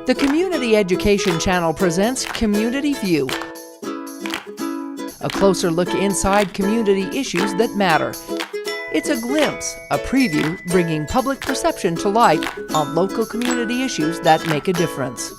The Community Education Channel presents Community View, a closer look inside community issues that matter. It's a glimpse, a preview, bringing public perception to light on local community issues that make a difference.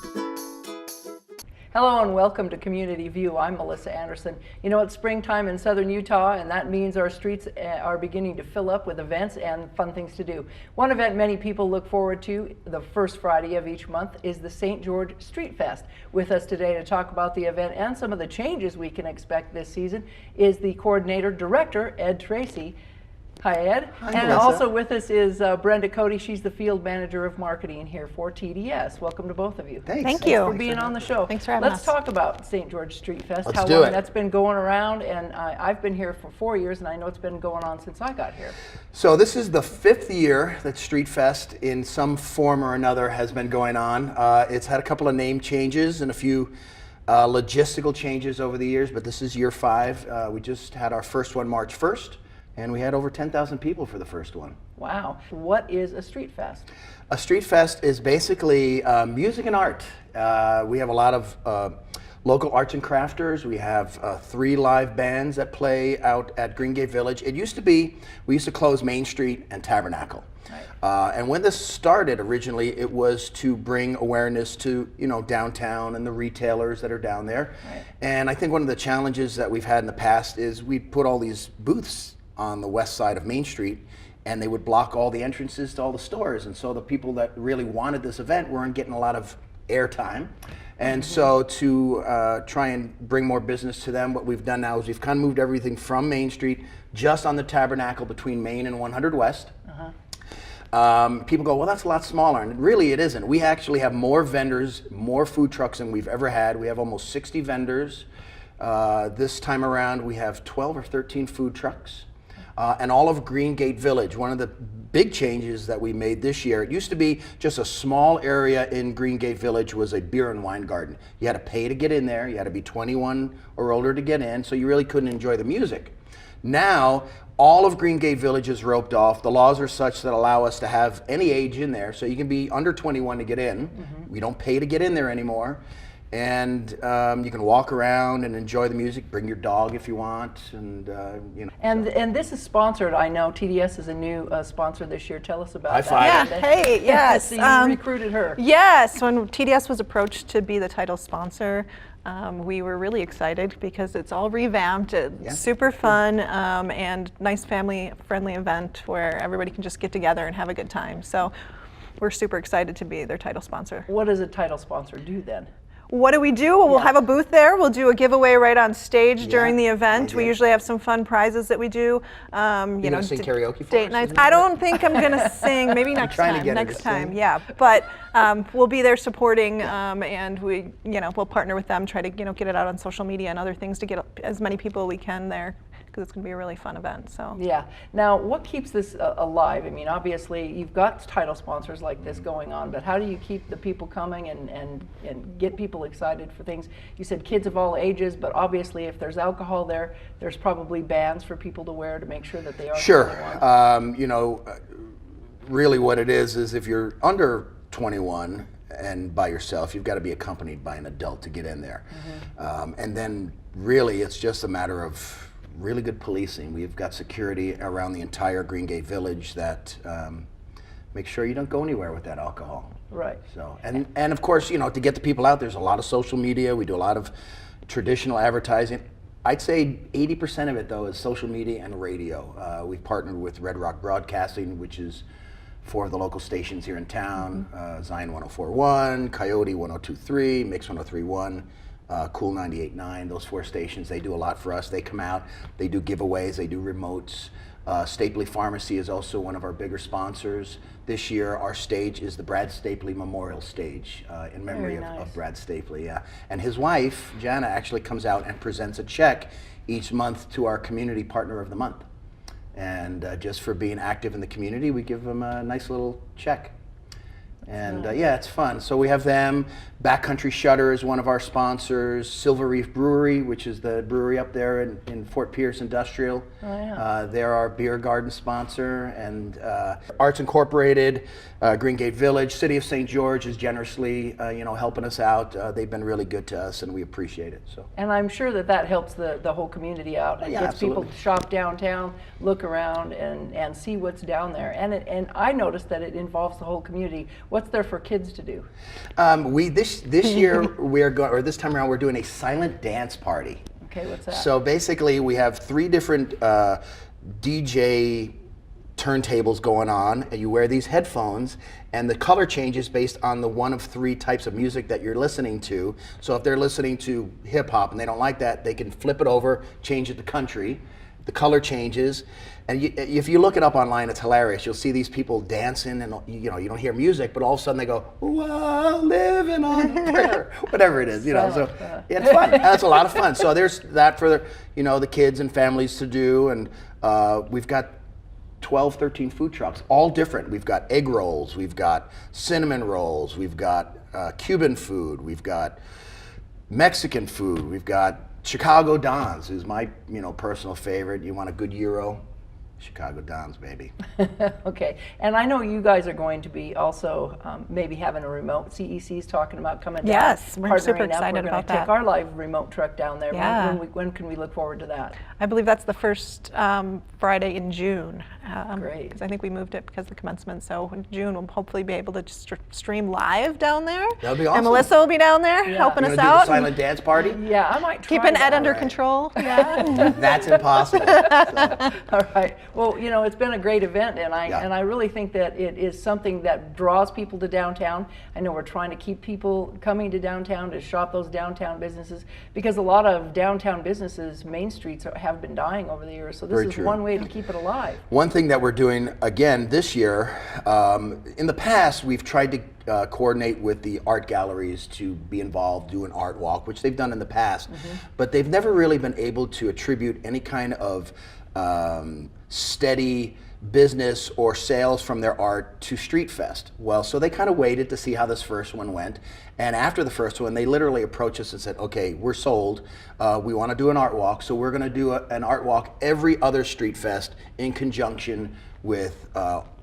Hello and welcome to Community View. I'm Melissa Anderson. You know, it's springtime in southern Utah, and that means our streets are beginning to fill up with events and fun things to do. One event many people look forward to the first Friday of each month is the St. George Streetfest. With us today to talk about the event and some of the changes we can expect this season is the coordinator director, Ed Tracey. Hi, Ed. Hi, and Melissa. Also with us is Brenda Cody. She's the field manager of marketing here for TDS. Welcome to both of you. Thanks. Thanks for being on the show. Thanks for having Let's us. talk about St. George Street Fest. Let's how do long it. that's been going around, and I've been here for 4 years, and I know it's been going on since I got here. So this is the 5th year that Streetfest in some form or another has been going on. It's had a couple of name changes and a few logistical changes over the years, but this is year 5. We just had our first one March 1st, and we had over 10,000 people for the first one. Wow. What is a street fest? A street fest is basically music and art. We have a lot of local arts and crafters. We have 3 live bands that play out at Green Gate Village. It used to be, we used to close Main Street and Tabernacle. Right. And when this started originally, it was to bring awareness to, you know, downtown and the retailers that are down there. Right. And I think one of the challenges that we've had in the past is we put all these booths on the west side of Main Street, and they would block all the entrances to all the stores. And so the people that really wanted this event weren't getting a lot of airtime. And so to try and bring more business to them, what we've done now is we've kind of moved everything from Main Street just on the Tabernacle between Main and 100 West. People go, well, that's a lot smaller, and really it isn't. We actually have more vendors, more food trucks than we've ever had. We have almost 60 vendors. This time around we have 12 or 13 food trucks. And all of Green Gate Village. One of the big changes that we made this year, it used to be just a small area in Green Gate Village was a beer and wine garden. You had to pay to get in there, you had to be 21 or older to get in, so you really couldn't enjoy the music. Now, all of Green Gate Village is roped off. The laws are such that allow us to have any age in there, so you can be under 21 to get in. We don't pay to get in there anymore. And you can walk around and enjoy the music, bring your dog if you want, and you know. And this is sponsored. I know TDS is a new sponsor this year. Tell us about High that. five. Yeah, hey, yes. So you recruited her. Yes, when TDS was approached to be the title sponsor, we were really excited because it's all revamped. It's super fun and nice family-friendly event where everybody can just get together and have a good time. So we're super excited to be their title sponsor. What does a title sponsor do then? What do we do? Well, we'll have a booth there. We'll do a giveaway right on stage during the event. We usually have some fun prizes that we do. You know, sing karaoke for date us? nights. I don't think I'm gonna sing. Maybe next trying to time. get her Next to time, sing. yeah. But we'll be there supporting, and we, we'll partner with them, try to, get it out on social media and other things to get as many people we can there, because it's going to be a really fun event. So yeah. Now, what keeps this alive? I mean, obviously, you've got title sponsors like this going on, but how do you keep the people coming and get people excited for things? You said kids of all ages, but obviously, if there's alcohol there, there's probably bands for people to wear to make sure that they are. Sure. Really what it is if you're under 21 and by yourself, you've got to be accompanied by an adult to get in there. And then really, it's just a matter of really good policing. We've got security around the entire Green Gate Village that make sure you don't go anywhere with that alcohol. Right. So and of course, to get the people out, there's a lot of social media. We do a lot of traditional advertising. I'd say 80% of it though is social media and radio. We've partnered with Red Rock Broadcasting, which is 4 of the local stations here in town: Zion 104.1, Coyote 102.3, Mix 103.1. Cool 98.9, those 4 stations, they do a lot for us. They come out, they do giveaways, they do remotes. Stapley Pharmacy is also one of our bigger sponsors. This year, our stage is the Brad Stapley Memorial Stage in memory of Brad Stapley, yeah. And his wife, Jana, actually comes out and presents a check each month to our Community Partner of the Month. And just for being active in the community, we give them a nice little check. And yeah, it's fun. So we have them. Backcountry Shutter is one of our sponsors. Silver Reef Brewery, which is the brewery up there in Fort Pierce Industrial. Oh, yeah. They're our beer garden sponsor. And Arts Incorporated, Green Gate Village, City of St. George is generously, helping us out. They've been really good to us, and we appreciate it. So. And I'm sure that helps the whole community out. It Yeah, gets absolutely. people to shop downtown, look around, and see what's down there. And I noticed that it involves the whole community. What's there for kids to do? This year this time around we're doing a silent dance party. Okay, what's that? So basically, we have 3 different DJ turntables going on, and you wear these headphones, and the color changes based on the one of 3 types of music that you're listening to. So if they're listening to hip hop and they don't like that, they can flip it over, change it to country. The color changes, and if you look it up online, it's hilarious. You'll see these people dancing, and you don't hear music, but all of a sudden they go, "Wow, living on a prayer," whatever it is, So it's fun. That's a lot of fun. So there's that for the kids and families to do, and we've got 12, 13 food trucks, all different. We've got egg rolls, we've got cinnamon rolls, we've got Cuban food, we've got Mexican food, we've got Chicago Dons is my personal favorite. You want a good gyro? Chicago Dons, baby. Okay, and I know you guys are going to be also maybe having a remote. CEC's talking about coming down. Yes, we're super partnering up. excited We're going about to take that. our live remote truck down there. Yeah. When can we look forward to that? I believe that's the first Friday in June. Great. Because I think we moved it because of the commencement. So in June, we'll hopefully be able to just stream live down there. That'll be awesome. And Melissa will be down there Yeah. helping You us wanna do out. the silent dance party? Yeah, I might try Keeping that. Ed under Right. control. Yeah. That's impossible. So, All right. Well, it's been a great event, and Yeah. I really think that it is something that draws people to downtown. I know we're trying to keep people coming to downtown to shop those downtown businesses, because a lot of downtown businesses, main streets, have been dying over the years. So this Very is true. one way to keep it alive. one thing that we're doing again this year, in the past we've tried to coordinate with the art galleries to be involved, do an art walk, which they've done in the past, but they've never really been able to attribute any kind of steady business or sales from their art to Streetfest. Well, so they kind of waited to see how this first one went, and after the first one they literally approached us and said, okay, we're sold, we want to do an art walk, so we're going to do an art walk every other Streetfest in conjunction with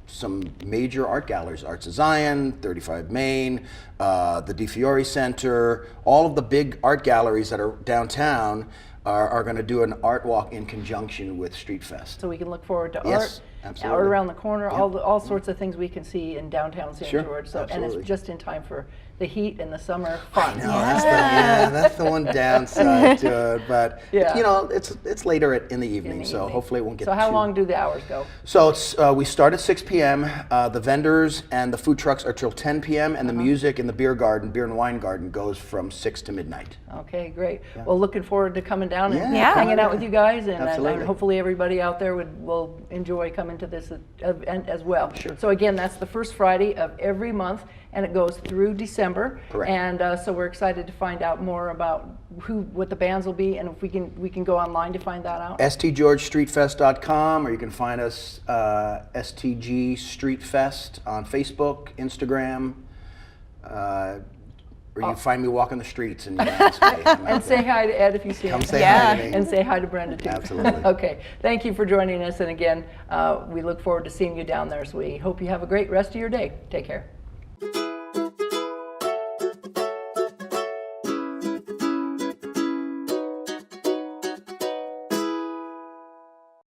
some major art galleries, Arts of Zion, 35 Main, the DeFiore Center, all of the big art galleries that are downtown are going to do an art walk in conjunction with Streetfest. So we can look forward to Yes, art, absolutely. art around the corner, Yep. all sorts of things we can see in downtown St. Sure, George. So, and absolutely. it's just in time for the heat and the summer fun. No, that's the one downside to it, but Yeah. it's later in the evening, In the so evening. hopefully it won't get So how too- long do the hours go? So it's we start at 6 p.m. The vendors and the food trucks are till 10 p.m. and the music in the beer and wine garden goes from 6 to midnight. Okay, great. Well, looking forward to coming down and Yeah, hanging come out on with down. you guys, and Absolutely. hopefully everybody out there will enjoy coming to this event as well. Sure. So again, that's the first Friday of every month, and it goes through December. Correct. And so we're excited to find out more about what the bands will be, and if we can go online to find that out. stgeorgestreetfest.com, or you can find us STG Street Fest on Facebook, Instagram, or you can find me walking the streets and you can ask me. I'm out And say there. hi to Ed if you see him. Come say Yeah. hi to me. And say hi to Brenda too. Absolutely. Okay, thank you for joining us, and again, we look forward to seeing you down there, so we hope you have a great rest of your day. Take care.